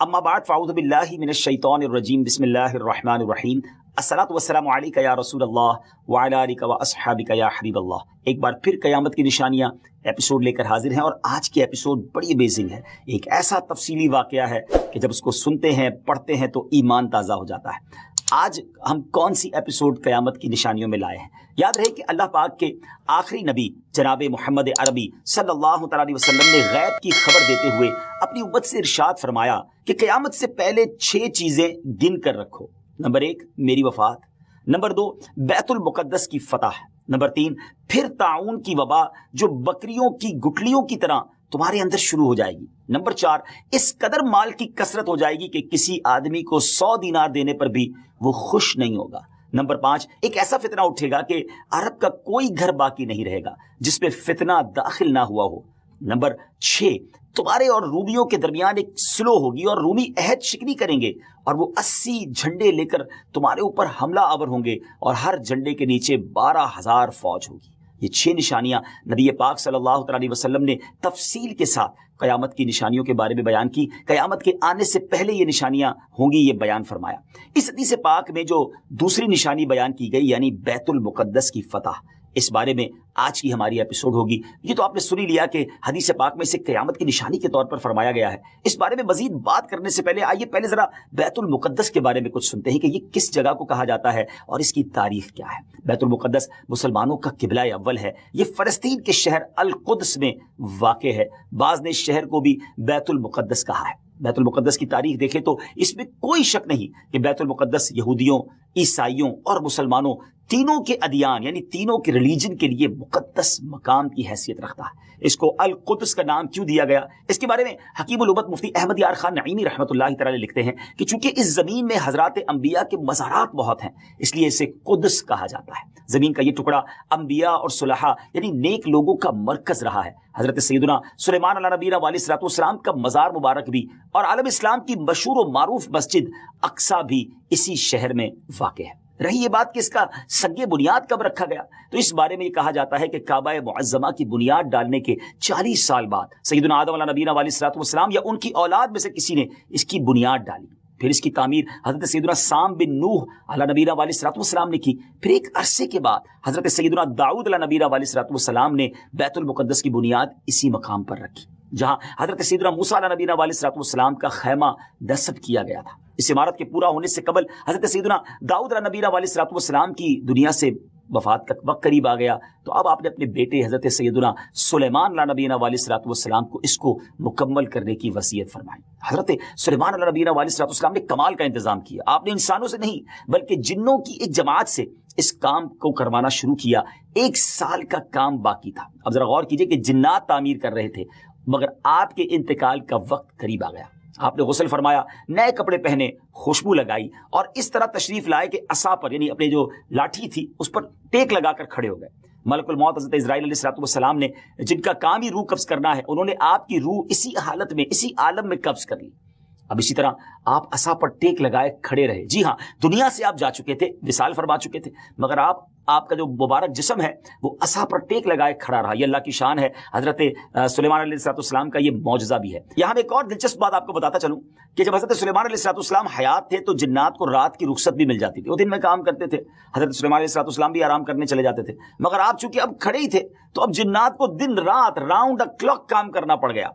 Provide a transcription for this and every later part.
اما بعد فاعوذ باللہ من الشیطان الرجیم بسم اللہ الرحمن الرحیم الصلاۃ والسلام علیک یا رسول اللہ وعلی آلک واصحابک یا حبیب اللہ۔ ایک بار پھر قیامت کی نشانیاں ایپیسوڈ لے کر حاضر ہیں، اور آج کی ایپیسوڈ بڑی امیزنگ ہے۔ ایک ایسا تفصیلی واقعہ ہے کہ جب اس کو سنتے ہیں پڑھتے ہیں تو ایمان تازہ ہو جاتا ہے۔ آج ہم کون سی ایپیسوڈ قیامت کی نشانیوں میں لائے ہیں؟ یاد رہے کہ اللہ پاک کے آخری نبی جناب محمد عربی صلی اللہ تعالی علیہ وسلم نے غیب کی خبر دیتے ہوئے اپنی امت سے ارشاد فرمایا کہ قیامت سے پہلے 6 چیزیں گن کر رکھو۔ نمبر 1 میری وفات، نمبر 2 بیت المقدس کی فتح، نمبر 3 پھر طاعون کی وبا جو بکریوں کی گٹلیوں کی طرح تمہارے اندر شروع ہو جائے گی، نمبر 4 اس قدر مال کی کثرت ہو جائے گی کہ کسی آدمی کو 100 دینار دینے پر بھی وہ خوش نہیں ہوگا، نمبر 5 ایک ایسا فتنہ اٹھے گا کہ عرب کا کوئی گھر باقی نہیں رہے گا جس پہ فتنہ داخل نہ ہوا ہو، نمبر 6 تمہارے اور رومیوں کے درمیان ایک سلو ہوگی اور رومی عہد شکنی کریں گے اور وہ 80 جھنڈے لے کر تمہارے اوپر حملہ آور ہوں گے اور ہر جھنڈے کے نیچے 12,000 فوج ہوگی۔ یہ 6 نشانیاں نبی پاک صلی اللہ علیہ وسلم نے تفصیل کے ساتھ قیامت کی نشانیوں کے بارے میں بیان کی۔ قیامت کے آنے سے پہلے یہ نشانیاں ہوں گی، یہ بیان فرمایا۔ اس حدیث پاک میں جو دوسری نشانی بیان کی گئی یعنی بیت المقدس کی فتح، اس بارے میں آج کی ہماری ایپیسوڈ ہوگی۔ یہ تو آپ نے سنی لیا کہ حدیث پاک میں اسے قیامت کی نشانی کے طور پر فرمایا گیا ہے۔ اس بارے میں مزید بات کرنے سے پہلے آئیے پہلے ذرا بیت المقدس کے بارے میں کچھ سنتے ہیں کہ یہ کس جگہ کو کہا جاتا ہے اور اس کی تاریخ کیا ہے۔ بیت المقدس مسلمانوں کا قبلہ اول ہے۔ یہ فلسطین کے شہر القدس میں واقع ہے۔ بعض نے اس شہر کو بھی بیت المقدس کہا ہے۔ بیت المقدس کی تاریخ دیکھیں تو اس میں کوئی شک نہیں کہ بیت المقدس یہودیوں، عیسائیوں اور مسلمانوں تینوں کے ادیان یعنی تینوں کے ریلیجن کے لیے مقدس مقام کی حیثیت رکھتا ہے۔ اس کو القدس کا نام کیوں دیا گیا؟ اس کے بارے میں حکیم الامت مفتی احمد یار خان نعیمی رحمۃ اللہ تعالی لکھتے ہیں کہ چونکہ اس زمین میں حضرات انبیاء کے مزارات بہت ہیں، اس لیے اسے قدس کہا جاتا ہے۔ زمین کا یہ ٹکڑا انبیاء اور صلحاء یعنی نیک لوگوں کا مرکز رہا ہے۔ حضرت سیدنا سلیمان علیہ نبینا علیہ الصلوۃ والسلام کا مزار مبارک بھی اور عالم اسلام کی مشہور و معروف مسجد اقصی بھی اسی شہر میں واقع ہے۔ رہی یہ بات کہ اس کا سنگ بنیاد کب رکھا گیا، تو اس بارے میں یہ کہا جاتا ہے کہ کعبہ معظمہ کی بنیاد ڈالنے کے 40 سال بعد سیدنا آدم علیہ نبینا علیہ الصلوۃ والسلام یا ان کی اولاد میں سے کسی نے اس کی بنیاد ڈالی۔ پھر اس کی تعمیر حضرت سیدنا سام بن نوح علیہ نبینا علیہ الصلوۃ والسلام نے کی۔ پھر ایک عرصے کے بعد حضرت سیدنا داؤد علیہ نبینا علیہ الصلوۃ والسلام نے بیت المقدس کی بنیاد اسی مقام پر رکھی جہاں حضرت سیدنا موسیٰ علیہ نبینا علیہ الصلوۃ والسلام کا خیمہ نصب کیا گیا تھا۔ اس عمارت کے پورا ہونے سے قبل حضرت سیدنا داؤد علیہ نبینا علیہ الصلوۃ والسلام کی دنیا سے وفات کا وقت قریب آ گیا، تو اب آپ نے اپنے بیٹے حضرت سیدنا سلیمان علیہ نبینا علیہ الصلوۃ والسلام کو اس کو مکمل کرنے کی وصیت فرمائی۔ حضرت سلیمان علیہ نبینا علیہ الصلوۃ والسلام نے کمال کا انتظام کیا۔ آپ نے انسانوں سے نہیں بلکہ جنوں کی ایک جماعت سے اس کام کو کروانا شروع کیا۔ 1 سال کا کام باقی تھا۔ اب ذرا غور کیجئے کہ جنات تعمیر کر رہے تھے، مگر آپ کے انتقال کا وقت قریب آ گیا۔ آپ نے غسل فرمایا، نئے کپڑے پہنے، خوشبو لگائی اور اس طرح تشریف لائے کہ عصا پر یعنی اپنے جو لاٹھی تھی اس پر ٹیک لگا کر کھڑے ہو گئے۔ ملک الموت حضرت اسرائیل علیہ الصلوۃ والسلام نے جن کا کام ہی روح قبض کرنا ہے، انہوں نے آپ کی روح اسی حالت میں اسی عالم میں قبض کر لی۔ اب اسی طرح آپ عصا پر ٹیک لگائے کھڑے رہے۔ جی ہاں، دنیا سے آپ جا چکے تھے، وصال فرما چکے تھے، مگر آپ کا جو مبارک جسم ہے وہ عصا پر ٹیک لگائے کھڑا رہا۔ یہ اللہ کی شان ہے۔ حضرت سلیمان علیہ الصلوۃ والسلام کا یہ معجزہ بھی ہے۔ یہاں میں ایک اور دلچسپ بات آپ کو بتاتا چلوں کہ جب حضرت سلیمان علیہ الصلوۃ والسلام حیات تھے تو جنات کو رات کی رخصت بھی مل جاتی تھی، وہ دن میں کام کرتے تھے۔ حضرت سلیمان علیہ الصلوۃ والسلام بھی آرام کرنے چلے جاتے تھے، مگر آپ چونکہ اب کھڑے ہی تھے تو اب جنات کو دن رات راؤنڈ دا کلاک کام کرنا پڑ گیا۔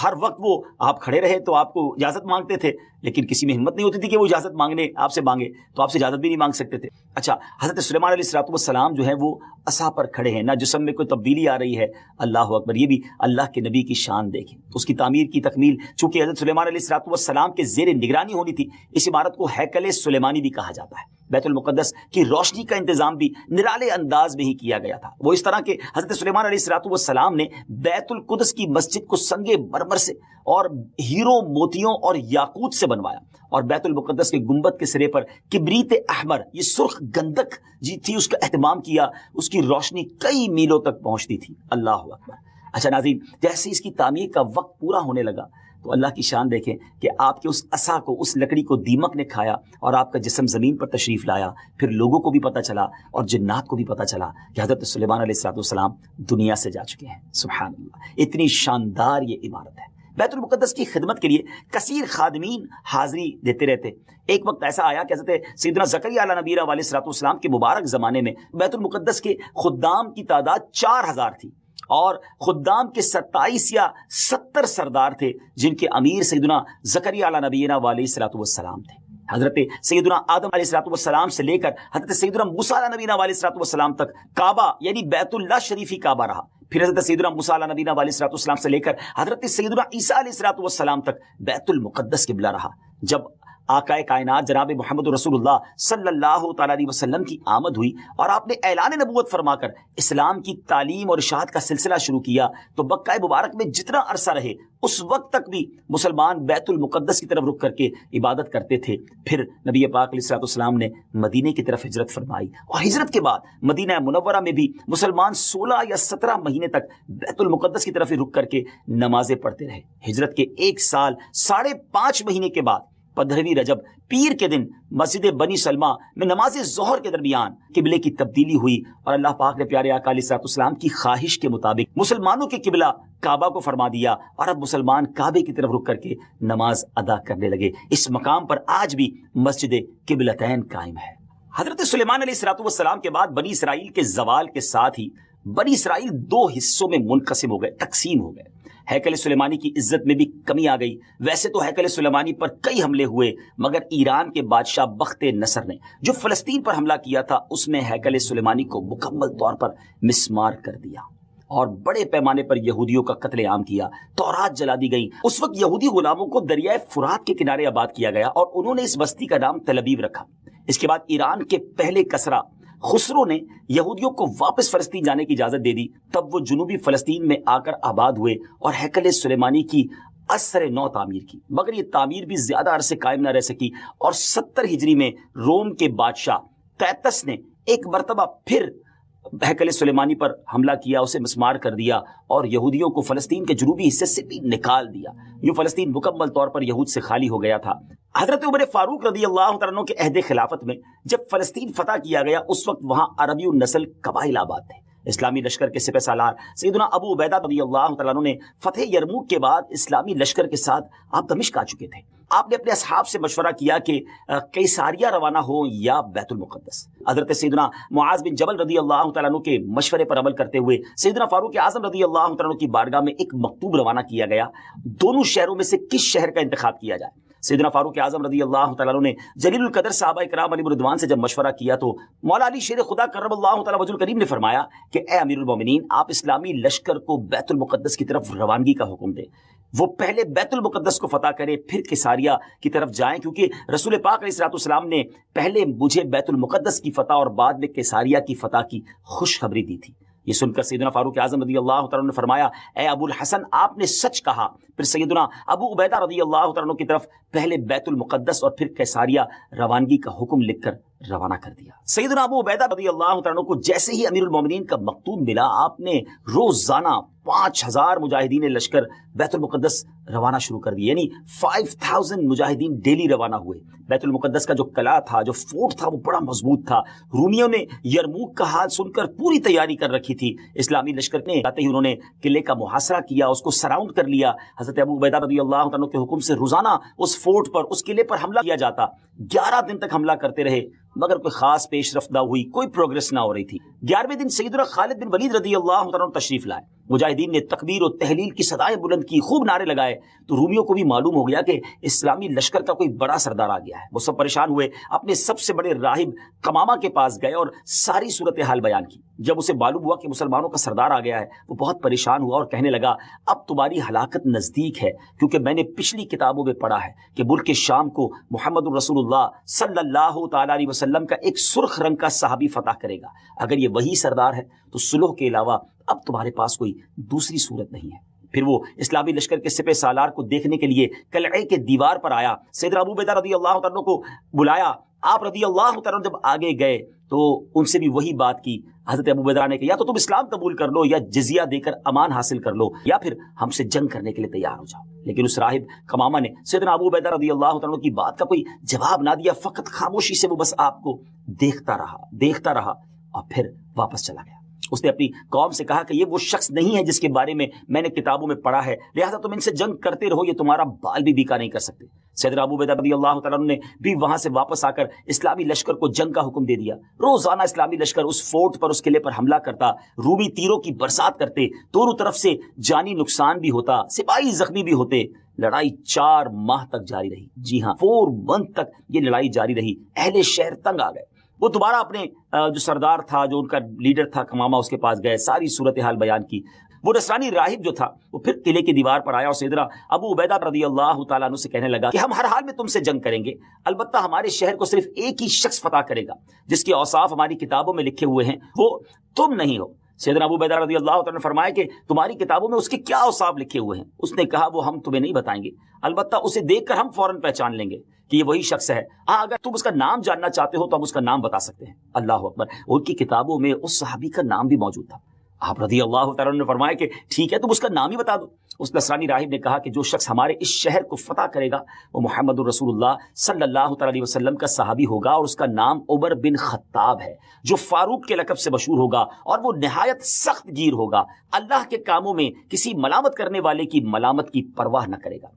ہر وقت وہ آپ کھڑے رہے تو آپ کو اجازت مانگتے تھے، لیکن کسی میں ہمت نہیں ہوتی تھی کہ وہ اجازت مانگنے آپ سے مانگے، تو آپ سے اجازت بھی نہیں مانگ سکتے تھے۔ اچھا، حضرت سلیمان علیہ الصلوۃ والسلام جو ہے وہ عصا پر کھڑے ہیں، نہ جسم میں کوئی تبدیلی آ رہی ہے۔ اللہ اکبر! یہ بھی اللہ کے نبی کی شان دیکھیں۔ اس کی تعمیر کی تکمیل چونکہ حضرت سلیمان علیہ الصلوۃ والسلام کے زیر نگرانی ہونی تھی، اس عمارت کو ہیکل سلیمانی بھی کہا جاتا ہے۔ بیت المقدس کی روشنی کا انتظام بھی نرالے انداز میں ہی کیا گیا تھا، وہ اس طرح کہ حضرت سلیمان علیہ الصلوۃ والسلام نے بیت القدس کی مسجد کو سنگ مرمر سے اور ہیروں، موتیوں اور یاقوت سے بنوایا، اور بیت المقدس کے گنبد کے سرے پر کبریت احمر یہ سرخ گندک جی تھی، اس کا اہتمام کیا۔ اس کی روشنی کئی میلوں تک پہنچتی تھی۔ اللہ اکبر! اچھا ناظرین، جیسے اس کی تعمیر کا وقت پورا ہونے لگا تو اللہ کی شان دیکھیں کہ آپ کے اس عصا کو، اس لکڑی کو دیمک نے کھایا اور آپ کا جسم زمین پر تشریف لایا۔ پھر لوگوں کو بھی پتہ چلا اور جنات کو بھی پتہ چلا کہ حضرت سلیمان علیہ الصلوۃ والسلام دنیا سے جا چکے ہیں۔ سبحان اللہ! اتنی شاندار یہ عمارت ہے۔ بیت المقدس کی خدمت کے لیے کثیر خادمین حاضری دیتے رہتے. ایک وقت ایسا آیا کہ حضرت سیدنا زکریا علیہ نبی علیہ الصلوۃ والسلام کے مبارک زمانے میں بیت المقدس کے خدام کی تعداد 4000 تھی اور خدام کے 27 یا 70 سردار تھے جن کے امیر سیدنا زکریا علیہ نبی علیہ الصلوۃ والسلام تھے. حضرت سیدنا آدم علیہ الصلوۃ والسلام سے لے کر حضرت سیدنا موسیٰ علیہ نبی علیہ الصلوۃ والسلام تک کعبہ یعنی بیت اللہ شریف ہی کعبہ رہا. پھر حضرت سیدنا موسیٰ علیہ نبی علیہ الصلوۃ والسلام سے لے کر حضرت سیدنا عیسیٰ علیہ الصلوۃ والسلام تک بیت المقدس قبلہ رہا. جب آقا کائنات جناب محمد رسول اللہ صلی اللہ تعالیٰ علیہ وسلم کی آمد ہوئی اور آپ نے اعلان نبوت فرما کر اسلام کی تعلیم اور اشاعت کا سلسلہ شروع کیا تو مکہ مبارک میں جتنا عرصہ رہے اس وقت تک بھی مسلمان بیت المقدس کی طرف رخ کر کے عبادت کرتے تھے. پھر نبی پاک علیہ الصلوۃ والسلام نے مدینے کی طرف ہجرت فرمائی اور ہجرت کے بعد مدینہ منورہ میں بھی مسلمان 16 یا 17 مہینے تک بیت المقدس کی طرف رخ کر کے نمازیں پڑھتے رہے. ہجرت کے 1 سال 5.5 مہینے کے بعد 15ویں رجب پیر کے دن مسجد بنی سلمہ میں نماز ظہر کے درمیان قبلے کی تبدیلی ہوئی اور اللہ پاک نے پیارے آقا علیہ الصلوۃ والسلام کی خواہش کے مطابق مسلمانوں کے قبلہ کعبہ کو فرما دیا اور اب مسلمان کعبے کی طرف رخ کر کے نماز ادا کرنے لگے. اس مقام پر آج بھی مسجد قبلتین قائم ہے. حضرت سلیمان علیہ الصلوۃ والسلام کے بعد بنی اسرائیل کے زوال کے ساتھ ہی بنی اسرائیل 2 حصوں میں منقسم ہو گئے، تقسیم ہو گئے. ہیکل سلیمانی کی عزت میں بھی کمی آ گئی. ویسے تو ہیکل سلیمانی پر کئی حملے ہوئے مگر ایران کے بادشاہ بخت نصر نے جو فلسطین پر حملہ کیا تھا اس میں ہیکل سلیمانی کو مکمل طور پر مسمار کر دیا اور بڑے پیمانے پر یہودیوں کا قتل عام کیا. تورات جلا دی گئی. اس وقت یہودی غلاموں کو دریائے فرات کے کنارے آباد کیا گیا اور انہوں نے اس بستی کا نام تل ابیب رکھا. اس کے بعد ایران کے پہلے کسرا خسرو نے یہودیوں کو واپس فلسطین جانے کی اجازت دے دی. تب وہ جنوبی فلسطین میں آ کر آباد ہوئے اور ہیکل سلیمانی کی اثر نو تعمیر کی مگر یہ تعمیر بھی زیادہ عرصے قائم نہ رہ سکی اور 70 ہجری میں روم کے بادشاہ تیتس نے ایک مرتبہ پھر ہیکل سلیمانی پر حملہ کیا، اسے مسمار کر دیا اور یہودیوں کو فلسطین کے جنوبی حصے سے بھی نکال دیا. یوں فلسطین مکمل طور پر یہود سے خالی ہو گیا تھا. حضرت عمر فاروق رضی اللہ تعالیٰ عنہ کے عہد خلافت میں جب فلسطین فتح کیا گیا اس وقت وہاں عربی النسل قبائل آباد تھے. اسلامی لشکر کے سپہ سالار سیدنا ابو عبیدہ رضی اللہ تعالیٰ عنہ نے فتح یرموک کے بعد اسلامی لشکر کے ساتھ آپ دمشق آ چکے تھے. آپ نے اپنے اصحاب سے مشورہ کیا کہ قیصاریہ روانہ ہو یا بیت المقدس. حضرت سیدنا معاذ بن جبل رضی اللہ تعالیٰ عنہ کے مشورے پر عمل کرتے ہوئے سیدنا فاروق اعظم رضی اللہ تعالیٰ عنہ کی بارگاہ میں ایک مکتوب روانہ کیا گیا دونوں شہروں میں سے کس شہر کا انتخاب کیا جائے. سیدنا فاروق اعظم رضی اللہ تعالیٰ عنہ نے جلیل القدر صحابہ کرام علیہ رضوان سے جب مشورہ کیا تو مولا علی شیر خدا کرم اللہ تعالیٰ وجہ الکریم نے فرمایا کہ اے امیر المومنین آپ اسلامی لشکر کو بیت المقدس کی طرف روانگی کا حکم دیں. وہ پہلے بیت المقدس کو فتح کرے پھر قیصاریہ کی طرف جائیں کیونکہ رسول پاک علیہ الصلوۃ والسلام نے پہلے مجھے بیت المقدس کی فتح اور بعد میں قیصاریہ کی فتح کی خوشخبری دی تھی. یہ سن کر سیدنا فاروق اعظم رضی اللہ تعالیٰ نے فرمایا اے ابو الحسن آپ نے سچ کہا. پھر سیدنا ابو عبیدہ رضی اللہ تعالیٰ کی طرف پہلے بیت المقدس اور پھر قیصاریہ روانگی کا حکم لکھ کر روانہ کر دیا. سیدنا ابو عبیدہ رضی اللہ تعالیٰ کو جیسے ہی امیر المومنین کا مکتوب ملا آپ نے روزانہ 5000 مجاہدین لشکر بیت المقدس روانہ شروع کر دیے. یعنی 5000 مجاہدین ڈیلی روانہ ہوئے. بیت المقدس کا جو قلعہ تھا جو فورٹ تھا وہ بڑا مضبوط تھا. رومیوں نے یرموک کا حال سن کر پوری تیاری کر رکھی تھی. اسلامی لشکر نے آتے ہی انہوں نے قلعے کا محاصرہ کیا، اس کو سراؤنڈ کر لیا. حضرت ابو عبیدہ رضی اللہ عنہ کے حکم سے روزانہ اس فورٹ پر اس قلعے پر حملہ کیا جاتا. 11 دن تک حملہ کرتے رہے مگر کوئی خاص پیش رفت نہ ہوئی، کوئی پروگرس نہ ہو رہی تھی. 11ویں دن سیدنا خالد بن ولید رضی اللہ عنہ تشریف لائے. مجاہدین نے تکبیر و تحلیل کی صدائیں بلند کی، خوب نعرے لگائے. تو رومیوں کو بھی معلوم ہو گیا کہ اسلامی لشکر کا کوئی بڑا سردار آ گیا ہے. وہ سب پریشان ہوئے، اپنے سب سے بڑے راہب قمامہ کے پاس گئے اور ساری صورتحال بیان کی. جب اسے معلوم ہوا کہ مسلمانوں کا سردار آ گیا ہے وہ بہت پریشان ہوا اور کہنے لگا اب تمہاری ہلاکت نزدیک ہے، کیونکہ میں نے پچھلی کتابوں میں پڑھا ہے کہ ملک شام کو محمد رسول اللہ صلی اللہ تعالی علیہ وسلم کا ایک سرخ رنگ کا صحابی فتح کرے گا. اگر یہ وہی سردار ہے تو صلح کے علاوہ اب تمہارے پاس کوئی دوسری صورت نہیں ہے. پھر وہ اسلامی لشکر کے سپہ سالار کو دیکھنے کے لیے قلعے کے دیوار پر آیا. سیدنا ابو عبیدہ رضی اللہ تعالیٰ کو بلایا. آپ رضی اللہ تعالیٰ جب آگے گئے تو ان سے بھی وہی بات کی. حضرت ابو عبیدہ نے کہا یا تو تم اسلام قبول کر لو یا جزیہ دے کر امان حاصل کر لو یا پھر ہم سے جنگ کرنے کے لیے تیار ہو جاؤ. لیکن اس راہب قمامہ نے سیدنا ابو عبیدہ رضی اللہ تعالیٰ کی بات کا کوئی جواب نہ دیا، فقط خاموشی سے وہ بس آپ کو دیکھتا رہا اور پھر واپس چلا گیا. اس نے اپنی قوم سے کہا کہ یہ وہ شخص نہیں ہے جس کے بارے میں میں نے کتابوں میں پڑھا ہے، لہٰذا تم ان سے جنگ کرتے رہو، یہ تمہارا بال بھی بیکا نہیں کر سکتے۔ سیدنا ابو عبیدہ رضی اللہ تعالیٰ عنہ نے بھی وہاں سے واپس آ کر اسلامی لشکر کو جنگ کا حکم دے دیا۔ روزانہ اسلامی لشکر اس فورٹ پر، اس قلعے پر حملہ کرتا، رومی تیروں کی برسات کرتے، دونوں طرف سے جانی نقصان بھی ہوتا، سپاہی زخمی بھی ہوتے۔ لڑائی 4 ماہ تک جاری رہی، جی ہاں 4 منتھ تک یہ لڑائی جاری رہی۔ اہل شہر تنگ آ گئے، وہ دوبارہ اپنے جو سردار تھا، جو ان کا لیڈر تھا کمامہ، اس کے پاس گئے، ساری صورتحال بیان کی۔ وہ نصرانی راہب جو تھا وہ پھر قلعے کی دیوار پر آیا اور سیدنا ابو عبیدہ رضی اللہ تعالیٰ عنہ سے کہنے لگا کہ ہم ہر حال میں تم سے جنگ کریں گے، البتہ ہمارے شہر کو صرف ایک ہی شخص فتح کرے گا جس کے اوصاف ہماری کتابوں میں لکھے ہوئے ہیں، وہ تم نہیں ہو۔ سیدنا ابو عبیدہ رضی اللہ تعالیٰ نے فرمایا کہ تمہاری کتابوں میں اس کے کیا اوصاف لکھے ہوئے ہیں؟ اس نے کہا وہ ہم تمہیں نہیں بتائیں گے، البتہ اسے دیکھ کر ہم فوراً پہچان لیں گے کہ یہ وہی شخص ہے۔ ہاں اگر تم اس کا نام جاننا چاہتے ہو تو ہم اس کا نام بتا سکتے ہیں۔ اللہ اکبر، ان کی کتابوں میں اس صحابی کا نام بھی موجود تھا۔ آپ رضی اللہ تعالیٰ نے فرمایا کہ ٹھیک ہے، تم اس کا نام ہی بتا دو۔ اس نصرانی راہب نے کہا کہ جو شخص ہمارے اس شہر کو فتح کرے گا وہ محمد رسول اللہ صلی اللہ تعالیٰ علیہ وسلم کا صحابی ہوگا، اور اس کا نام عمر بن خطاب ہے، جو فاروق کے لقب سے مشہور ہوگا، اور وہ نہایت سخت گیر ہوگا، اللہ کے کاموں میں کسی ملامت کرنے والے کی ملامت کی پرواہ نہ کرے گا۔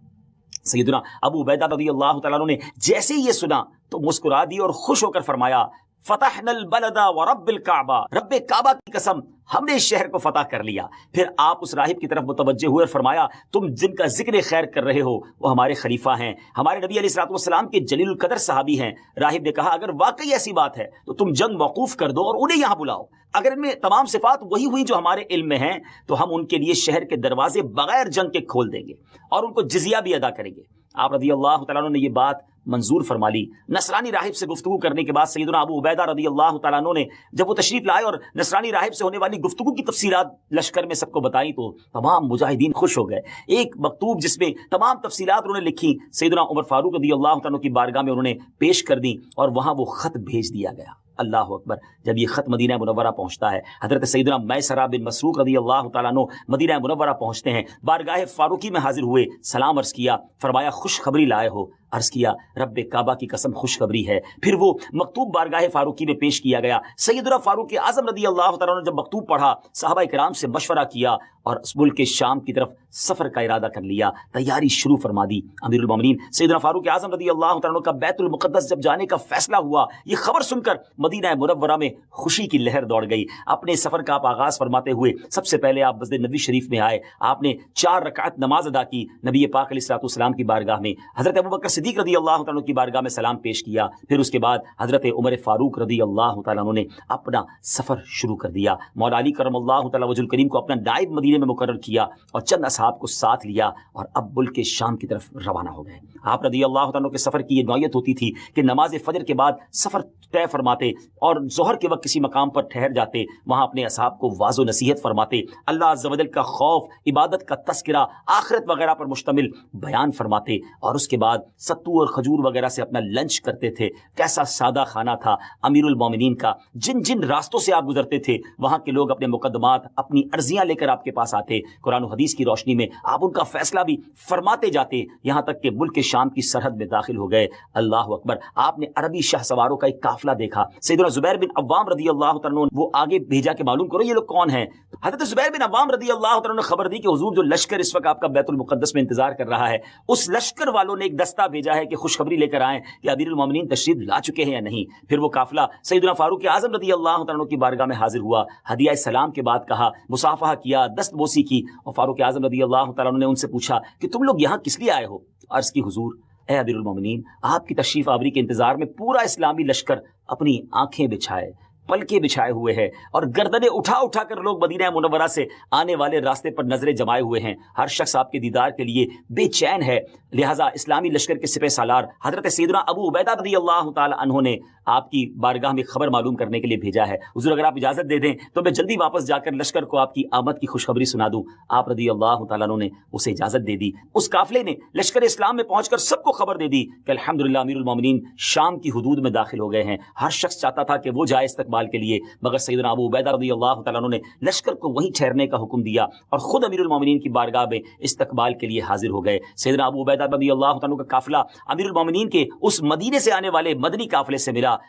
سیدنا ابو عبیدہ رضی اللہ تعالیٰ عنہ نے جیسے ہی یہ سنا تو مسکرا دی اور خوش ہو کر فرمایا فتحنا البلد ورب الکعبہ، رب کعبہ کی قسم ہم نے اس شہر کو فتح کر لیا۔ پھر آپ اس راہب کی طرف متوجہ ہوئے اور فرمایا تم جن کا ذکر خیر کر رہے ہو وہ ہمارے خلیفہ ہیں، ہمارے نبی علیہ الصلوۃ والسلام کے جلیل القدر صحابی ہیں۔ راہب نے کہا اگر واقعی ایسی بات ہے تو تم جنگ موقوف کر دو اور انہیں یہاں بلاؤ، اگر ان میں تمام صفات وہی ہوئی جو ہمارے علم میں ہیں تو ہم ان کے لیے شہر کے دروازے بغیر جنگ کے کھول دیں گے اور ان کو جزیہ بھی ادا کریں گے۔ آپ رضی اللہ تعالیٰ عنہ نے یہ بات منظور فرما لی۔ نصرانی راہب سے گفتگو کرنے کے بعد سیدنا ابو عبیدہ رضی اللہ تعالیٰ عنہ نے جب وہ تشریف لائے اور نصرانی راہب سے ہونے والی گفتگو کی تفصیلات لشکر میں سب کو بتائی تو تمام مجاہدین خوش ہو گئے۔ ایک مکتوب جس میں تمام تفصیلات انہوں نے لکھی سیدنا عمر فاروق رضی اللہ تعالیٰ عنہ کی بارگاہ میں انہوں نے پیش کر دی، اور وہاں وہ خط بھیج دیا گیا۔ اللہ اکبر، جب یہ خط مدینہ منورہ پہنچتا ہے، حضرت سیدنا میسرہ بن مسروق رضی اللہ تعالیٰ عنہ مدینہ منورہ پہنچتے ہیں، بارگاہ فاروقی میں حاضر ہوئے، سلام عرض کیا، فرمایا خوشخبری لائے ہو؟ عرض کیا رب کعبہ کی قسم خوشخبری ہے۔ پھر وہ مکتوب بارگاہ فاروقی میں پیش کیا گیا۔ سیدنا فاروق اعظم رضی اللہ تعالیٰ عنہ نے جب مکتوب پڑھا، صحابہ کرام سے مشورہ کیا اور اس ملک کے شام کی طرف سفر کا ارادہ کر لیا، تیاری شروع فرما دی۔ امیر المومنین سیدنا فاروق اعظم رضی اللہ تعالیٰ عنہ کا بیت المقدس جب جانے کا فیصلہ ہوا، یہ خبر سن کر مدینہ منورہ میں خوشی کی لہر دوڑ گئی۔ اپنے سفر کا آپ آغاز فرماتے ہوئے سب سے پہلے آپ مسجد نبوی شریف میں آئے، آپ نے 4 رکعت نماز ادا کی نبی پاک علیہ الصلوۃ والسلام کی بارگاہ میں، حضرت ابوبکر صدیق رضی اللہ تعالیٰ عنہ کی بارگاہ میں سلام پیش کیا۔ پھر اس کے بعد حضرت عمر فاروق رضی اللہ تعالیٰ عنہ نے اپنا سفر شروع کر دیا۔ مولا علی کرم اللہ تعالیٰ وجہ الکریم کو اپنا نائب مدینے میں مقرر کیا اور چند اصحاب کو ساتھ لیا، اور اب ملک کے شام کی طرف روانہ ہو گئے۔ آپ رضی اللہ تعالیٰ عنہ کے سفر کی یہ نوعیت ہوتی تھی کہ نماز فجر کے بعد سفر طے فرماتے اور ظہر کے وقت کسی مقام پر ٹھہر جاتے، وہاں اپنے اصحاب کو واضح و نصیحت فرماتے، اللہ عز و جل کا خوف، عبادت کا تذکرہ، آخرت وغیرہ پر مشتمل بیان فرماتے، اور اس کے بعد ستو اور کھجور وغیرہ سے اپنا لنچ کرتے تھے۔ کیسا سادہ کھانا تھا امیر المومنین کا۔ جن جن راستوں سے آپ گزرتے تھے وہاں کے لوگ اپنے مقدمات، اپنی عرضیاں لے کر آپ کے پاس آتے، قرآن و حدیث کی روشنی میں آپ ان کا فیصلہ بھی فرماتے جاتے، یہاں تک کہ ملک شام کی سرحد میں داخل ہو گئے۔ اللہ اکبر، آپ نے عربی شاہ سواروں کا ایک قافلہ دیکھا۔ سیدنا زبیر بن عوام رضی اللہ تعالیٰ عنہ وہ آگے بھیجا کہ معلوم کرو یہ لوگ کون ہیں۔ حضرت زبیر بن عوام رضی اللہ تعالیٰ عنہ نے خبر دی کہ حضور جو لشکر اس وقت آپ کا بیت المقدس میں انتظار کر رہا ہے، اس لشکر والوں نے ایک دستہ بھیجا ہے کہ خوشخبری لے کر آئیں کہ امیر المومنین تشریف لا چکے ہیں یا نہیں۔ پھر وہ قافلہ سیدنا فاروق اعظم رضی اللہ تعالیٰ عنہ کی بارگاہ میں حاضر ہوا، ہدیہ سلام کے بعد کہا، مصافحہ کیا، دست بوسی کی، اور فاروق اعظم رضی اللہ تعالیٰ عنہ نے ان سے پوچھا کہ تم لوگ یہاں کس لیے آئے ہو؟ عرض کی حضور اے امیر المومنین، آپ کی تشریف آوری کے انتظار میں پورا اسلامی لشکر اپنی آنکھیں بچھائے، پلکیں بچھائے ہوئے ہیں، اور گردنیں اٹھا اٹھا کر لوگ مدینہ منورہ سے آنے والے راستے پر نظریں جمائے ہوئے ہیں۔ ہر شخص آپ کے دیدار کے لیے بے چین ہے، لہٰذا اسلامی لشکر کے سپہ سالار حضرت سیدنا ابو عبیدہ رضی اللہ تعالی عنہ نے آپ کی بارگاہ میں خبر معلوم کرنے کے لیے بھیجا ہے۔ حضور اگر آپ اجازت دے دیں تو میں جلدی واپس جا کر لشکر کو آپ کی آمد کی خوشخبری سنا دوں۔ آپ رضی اللہ تعالیٰ عنہ نے اسے اجازت دے دی۔ اس قافلے نے لشکر اسلام میں پہنچ کر سب کو خبر دے دی کہ الحمدللہ امیر المومنین شام کی حدود میں داخل ہو گئے ہیں۔ ہر شخص چاہتا تھا کہ وہ جائے استقبال کے لیے، مگر سیدنا ابو عبیدہ رضی اللہ تعالیٰ عنہ نے لشکر کو وہیں ٹھہرنے کا حکم دیا اور خود امیر المومنین کی بارگاہ میں استقبال کے لیے حاضر ہو گئے۔ سیدنا ابو عبیدہ رضی اللہ تعالیٰ عنہ کا قافلہ امیر المومنین کے اس مدینے سے آنے والے مدنی قافلے سے ملا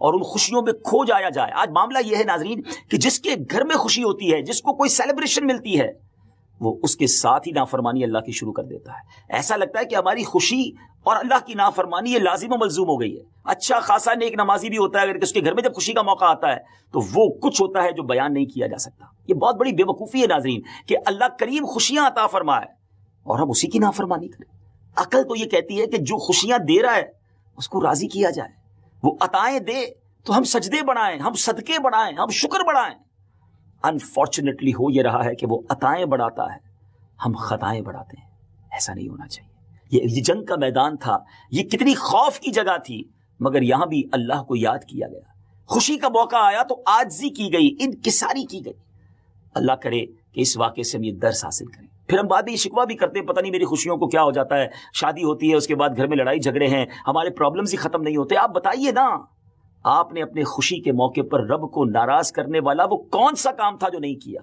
اور ان خوشیوں میں کھو جایا جائے. آج معاملہ یہ ہے ناظرین کہ جس کے گھر میں خوشی ہوتی ہے، جس کو کوئی سیلیبریشن ملتی ہے، وہ اس کے ساتھ ہی نافرمانی اللہ کی شروع کر دیتا ہے. ایسا لگتا ہے کہ ہماری خوشی اور اللہ کی نافرمانی یہ لازم و ملزوم ہو گئی ہے. اچھا خاصا نیک نمازی بھی ہوتا ہے، اگر اس کے گھر میں جب خوشی کا موقع آتا ہے تو وہ کچھ ہوتا ہے جو بیان نہیں کیا جا سکتا. یہ بہت بڑی بے وقوفی ہے ناظرین کہ اللہ کریم خوشیاں عطا فرمائے اور ہم اسی کی نافرمانی کریں. عقل تو یہ کہتی ہے کہ جو خوشیاں دے رہا ہے اس کو راضی کیا جائے. وہ عطائیں دے تو ہم سجدے بڑھائیں، ہم صدقے بڑھائیں، ہم شکر بڑھائیں. انفارچونیٹلی ہو یہ رہا ہے کہ وہ عطائیں بڑھاتا ہے، ہم خطائیں بڑھاتے ہیں. ایسا نہیں ہونا چاہیے. یہ جنگ کا میدان تھا، یہ کتنی خوف کی جگہ تھی، مگر یہاں بھی اللہ کو یاد کیا گیا. خوشی کا موقع آیا تو عاجزی کی گئی، انکساری کی گئی. اللہ کرے کہ اس واقعے سے ہم یہ درس حاصل کریں. پھر ہم بعد میں یہ شکوہ بھی کرتے ہیں پتہ نہیں میری خوشیوں کو کیا ہو جاتا ہے. شادی ہوتی ہے، اس کے بعد گھر میں لڑائی جھگڑے ہیں، ہمارے پرابلمز ہی ختم نہیں ہوتے. آپ بتائیے نا، آپ نے اپنے خوشی کے موقع پر رب کو ناراض کرنے والا وہ کون سا کام تھا جو نہیں کیا؟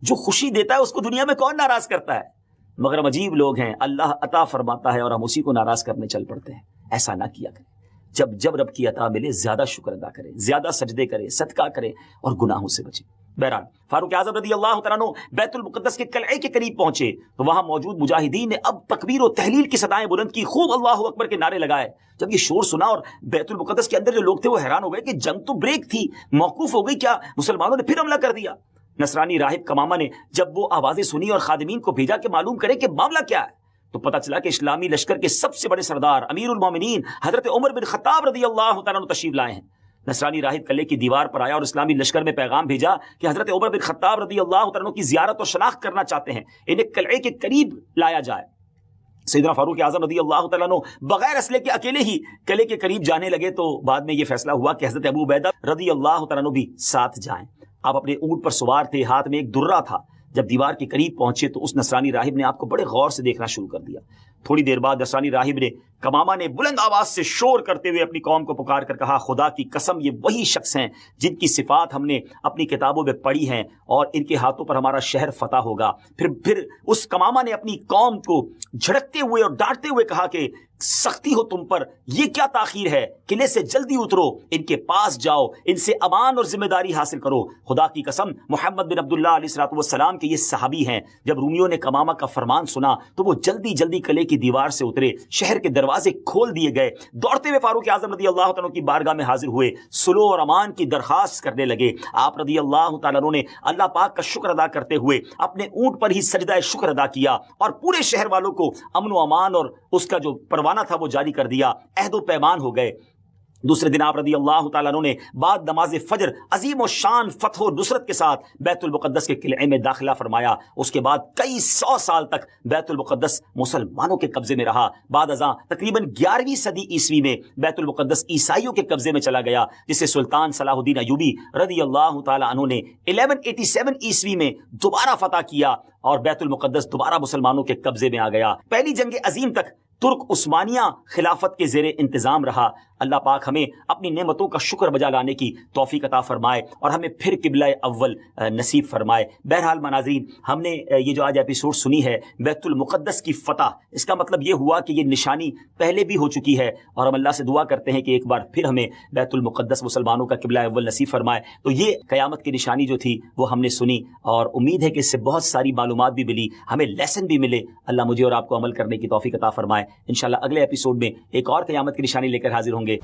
جو خوشی دیتا ہے اس کو دنیا میں کون ناراض کرتا ہے؟ مگر ہم عجیب لوگ ہیں، اللہ عطا فرماتا ہے اور ہم اسی کو ناراض کرنے چل پڑتے ہیں. ایسا نہ کیا کریں. جب رب کی عطا ملے زیادہ شکر ادا کریں، زیادہ سجدے کریں، صدقہ کریں اور گناہوں سے بچیں. بہرحال فاروق اعظم رضی اللہ تعالیٰ عنہ بیت المقدس کے قلعے کے قریب پہنچے تو وہاں موجود مجاہدین نے اب تکبیر و تحلیل کی صدائیں بلند کی، خوب اللہ اکبر کے نعرے لگائے. جب یہ شور سنا اور بیت المقدس کے اندر جو لوگ تھے وہ حیران ہو گئے کہ جنگ تو بریک تھی، موقوف ہو گئی، کیا مسلمانوں نے پھر حملہ کر دیا؟ نصرانی راہب کمامہ نے جب وہ آوازیں سنی اور خادمین کو بھیجا کہ معلوم کرے کہ معاملہ کیا ہے، تو پتہ چلا کہ اسلامی لشکر کے سب سے بڑے سردار امیر المومنین حضرت عمر بن خطاب رضی اللہ تعالیٰ عنہ تشریف لائے ہیں. نصرانی راہب قلعے کی دیوار پر آیا اور اسلامی لشکر میں پیغام بھیجا کہ حضرت عمر بن خطاب رضی اللہ تعالیٰ عنہ کی زیارت اور شناخت کرنا چاہتے ہیں، انہیں قلعے کے قریب لایا جائے. سیدنا فاروق اعظم رضی اللہ تعالیٰ عنہ بغیر اسلحے کے اکیلے ہی قلعے کے قریب جانے لگے تو بعد میں یہ فیصلہ ہوا کہ حضرت ابو عبیدہ رضی اللہ تعالیٰ عنہ بھی ساتھ جائیں. آپ اپنے اونٹ پر سوار تھے، ہاتھ میں ایک درہ تھا. جب دیوار کے قریب پہنچے تو اس نصرانی راہب نے آپ کو بڑے غور سے دیکھنا شروع کر دیا. تھوڑی دیر بعد نصرانی راہب نے کمامہ نے بلند آواز سے شور کرتے ہوئے اپنی قوم کو پکار کر کہا، خدا کی قسم یہ وہی شخص ہیں جن کی صفات ہم نے اپنی کتابوں میں پڑھی ہیں اور ان کے ہاتھوں پر ہمارا شہر فتح ہوگا. پھر اس کمامہ نے اپنی قوم کو جھڑکتے ہوئے اور ڈانٹتے ہوئے کہا کہ سختی ہو تم پر، یہ کیا تاخیر ہے؟ قلعے سے جلدی اترو، ان کے پاس جاؤ، ان سے امان اور ذمہ داری حاصل کرو. خدا کی قسم محمد بن عبداللہ علیہ الصلوۃ والسلام کے یہ صحابی ہیں. جب رومیوں نے کمامہ کا فرمان سنا تو وہ جلدی جلدی قلعے کی دیوار سے اترے، شہر کے دروازے کھول دیے گئے. دوڑتے ہوئے فاروق اعظم رضی اللہ تعالیٰ کی بارگاہ میں حاضر ہوئے، صلح اور امان کی درخواست کرنے لگے. آپ رضی اللہ تعالیٰ نے اللہ پاک کا شکر ادا کرتے ہوئے اپنے اونٹ پر ہی سجدہ شکر ادا کیا اور پورے شہر والوں کو امن و امان اور اس کا جو پروانہ تھا وہ جاری کر دیا. عہد و پیمان ہو گئے. دوسرے دن آپ رضی اللہ تعالیٰ عنہ نے بعد نماز فجر عظیم و شان فتح و نصرت کے ساتھ بیت المقدس کے قلعے میں داخلہ فرمایا. اس کے بعد کئی سو سال تک بیت المقدس مسلمانوں کے قبضے میں رہا. بعد ازاں تقریباً 11ویں صدی عیسوی میں بیت المقدس عیسائیوں کے قبضے میں چلا گیا، جسے سلطان صلاح الدین ایوبی رضی اللہ تعالیٰ عنہ نے 1187 عیسوی میں دوبارہ فتح کیا اور بیت المقدس دوبارہ مسلمانوں کے قبضے میں آ گیا. پہلی جنگ عظیم تک ترک عثمانیہ خلافت کے زیر انتظام رہا. اللہ پاک ہمیں اپنی نعمتوں کا شکر بجا لانے کی توفیق عطا فرمائے اور ہمیں پھر قبلہ اول نصیب فرمائے. بہرحال ناظرین، ہم نے یہ جو آج ایپیسوڈ سنی ہے بیت المقدس کی فتح، اس کا مطلب یہ ہوا کہ یہ نشانی پہلے بھی ہو چکی ہے اور ہم اللہ سے دعا کرتے ہیں کہ ایک بار پھر ہمیں بیت المقدس مسلمانوں کا قبلہ اول نصیب فرمائے. تو یہ قیامت کی نشانی جو تھی وہ ہم نے سنی اور امید ہے کہ اس سے بہت ساری معلومات بھی ملی، ہمیں لیسن بھی ملے. اللہ مجھے اور آپ کو عمل کرنے کی توفیق عطا فرمائے. انشاءاللہ اگلے ایپیسوڈ میں ایک اور قیامت کی نشانی لے کر حاضر ہوں گے.